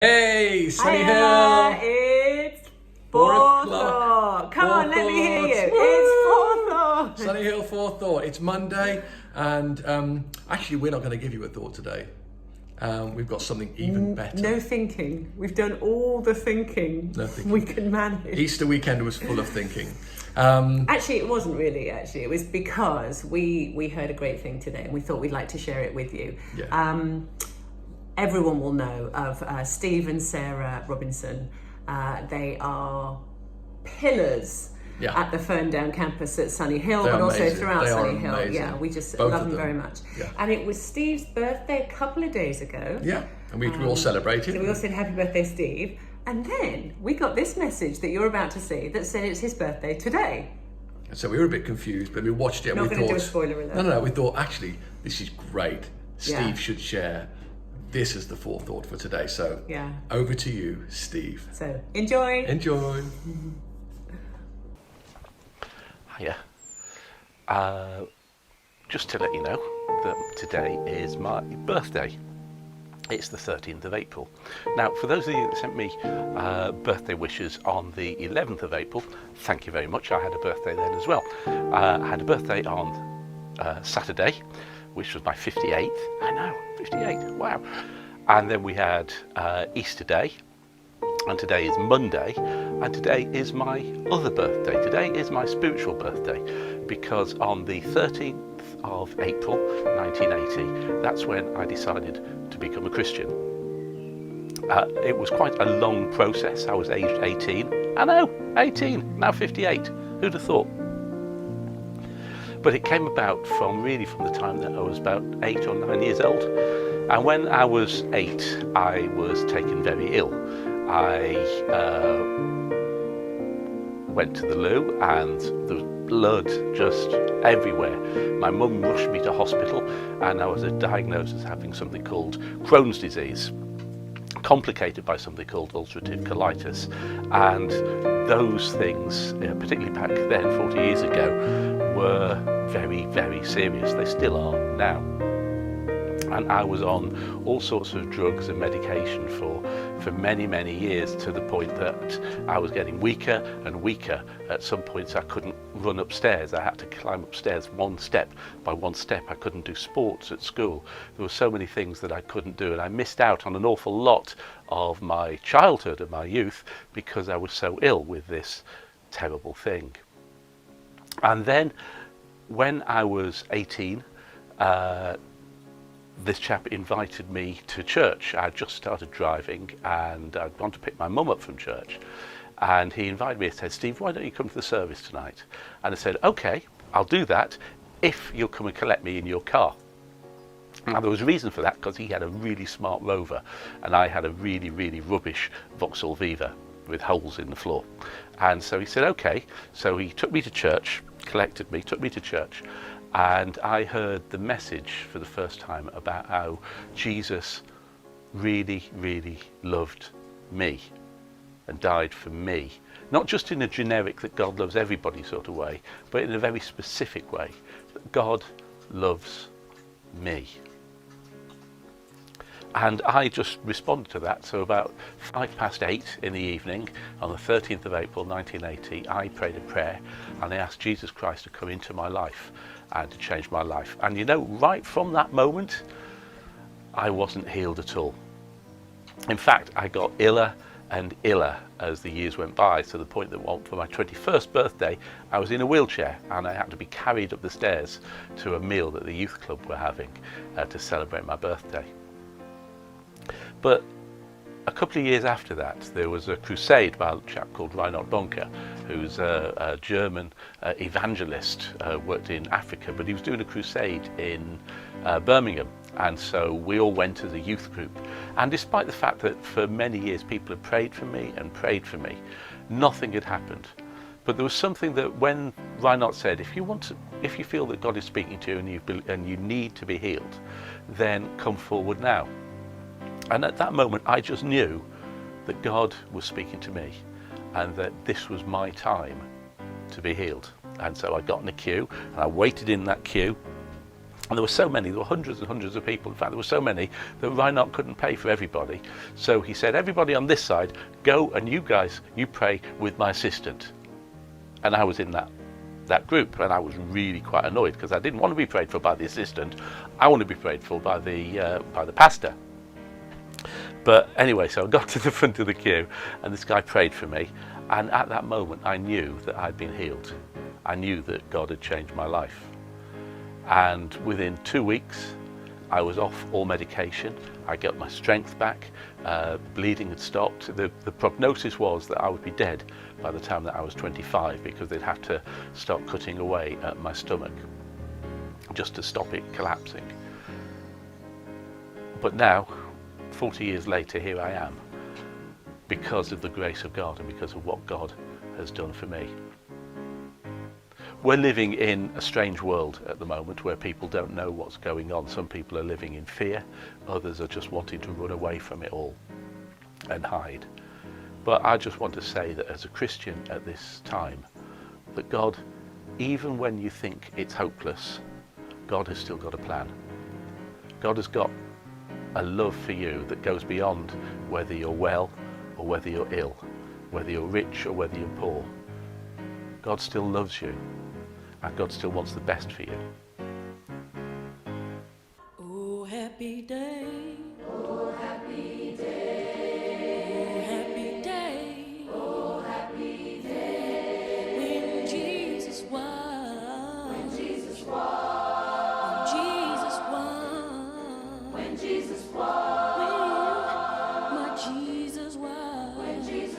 Hey, Sunny Hiya, Hill! it's 4 four o'clock. thought. Come on, let me hear you. It's four Woo! thought. Sunny Hill, 4 thought. It's Monday, and actually, we're not going to give you a thought today. We've got something even better. No thinking. We've done all the thinking, No thinking. we can manage. Easter weekend was full of thinking. Actually, it wasn't really. Actually, it was because we heard a great thing today, and we thought we'd like to share it with you. Yeah. Everyone will know of Steve and Sarah Robinson. They are pillars Yeah. at the Ferndown campus at Sunny Hill, They're but also amazing. throughout They are Sunny Hill. amazing. Yeah, we just Both love of them them. very much. Yeah. And it was Steve's birthday a couple of days ago. Yeah, and we all celebrated. So we all said happy birthday, Steve. And then we got this message that you're about to see that said it's his birthday today. So we were a bit confused, but we watched it and Not we going to thought... do a spoiler alert. No, we thought, actually, this is great. Steve Yeah. should share this as the forethought for today. So Yeah. over to you, Steve. So enjoy. Enjoy. Hiya. Just to let you know that today is my birthday. It's the 13th of April. Now, for those of you that sent me birthday wishes on the 11th of April, thank you very much. I had a birthday then as well. I had a birthday on Saturday, which was my 58th. I know, 58, wow. And then we had Easter Day, and today is Monday, and today is my other birthday. Today is my spiritual birthday, because on the 13th of April 1980, that's when I decided to become a Christian. It was quite a long process. I was aged 18. I know, 18, now 58. Who'd have thought? But it came about from the time that I was about 8 or 9 years old. And when I was 8, I was taken very ill. I went to the loo and there was blood just everywhere. My mum rushed me to hospital and I was diagnosed as having something called Crohn's disease, complicated by something called ulcerative colitis. And those things, particularly back then, 40 years ago, were very, very serious. They still are now. And I was on all sorts of drugs and medication for many, many years, to the point that I was getting weaker and weaker. At some points I couldn't run upstairs. I had to climb upstairs one step by one step. I couldn't do sports at school. There were so many things that I couldn't do, and I missed out on an awful lot of my childhood and my youth because I was so ill with this terrible thing. And then when I was 18, this chap invited me to church. I had just started driving and I'd gone to pick my mum up from church, and he invited me and said, "Steve, why don't you come to the service tonight?" And I said, "Okay, I'll do that if you'll come and collect me in your car." Now there was a reason for that, because he had a really smart Rover and I had a really, really rubbish Vauxhall Viva with holes in the floor. And so he said, okay. So he took me to church, collected me, took me to church, and I heard the message for the first time about how Jesus really, really loved me and died for me. Not just in a generic that God loves everybody sort of way, but in a very specific way, that God loves me. And I just responded to that. So about 8:05 in the evening on the 13th of April 1980, I prayed a prayer and I asked Jesus Christ to come into my life and to change my life. And you know, right from that moment, I wasn't healed at all. In fact, I got iller and iller as the years went by, to the point that for my 21st birthday, I was in a wheelchair and I had to be carried up the stairs to a meal that the youth club were having to celebrate my birthday. But a couple of years after that, there was a crusade by a chap called Reinhard Bonnke, who's a German evangelist, worked in Africa, but he was doing a crusade in Birmingham. And so we all went as a youth group. And despite the fact that for many years people had prayed for me and prayed for me, nothing had happened. But there was something that when Reinhard said, if you feel that God is speaking to you and you need to be healed, then come forward now. And at that moment, I just knew that God was speaking to me and that this was my time to be healed. And so I got in a queue and I waited in that queue And there were so many, there were hundreds and hundreds of people. In fact, there were so many that Reinhard couldn't pay for everybody. So he said, everybody on this side, go and you guys, you pray with my assistant. And I was in that group, and I was really quite annoyed because I didn't want to be prayed for by the assistant. I want to be prayed for by the pastor. But anyway, so I got to the front of the queue, and this guy prayed for me. And at that moment, I knew that I'd been healed. I knew that God had changed my life. And within 2 weeks, I was off all medication. I got my strength back. Bleeding had stopped. The prognosis was that I would be dead by the time that I was 25 because they'd have to start cutting away at my stomach just to stop it collapsing. But now, 40 years later, here I am because of the grace of God and because of what God has done for me. We're living in a strange world at the moment where people don't know what's going on. Some people are living in fear, others are just wanting to run away from it all and hide. But I just want to say that as a Christian at this time, that God, even when you think it's hopeless, God has still got a plan. God has got a love for you that goes beyond whether you're well or whether you're ill, whether you're rich or whether you're poor. God still loves you. And God still wants the best for you. Oh, happy day. Oh, happy day. Oh, happy day. Oh, happy day. When Jesus won. When Jesus won. When Jesus won. When Jesus won. When my Jesus won. When Jesus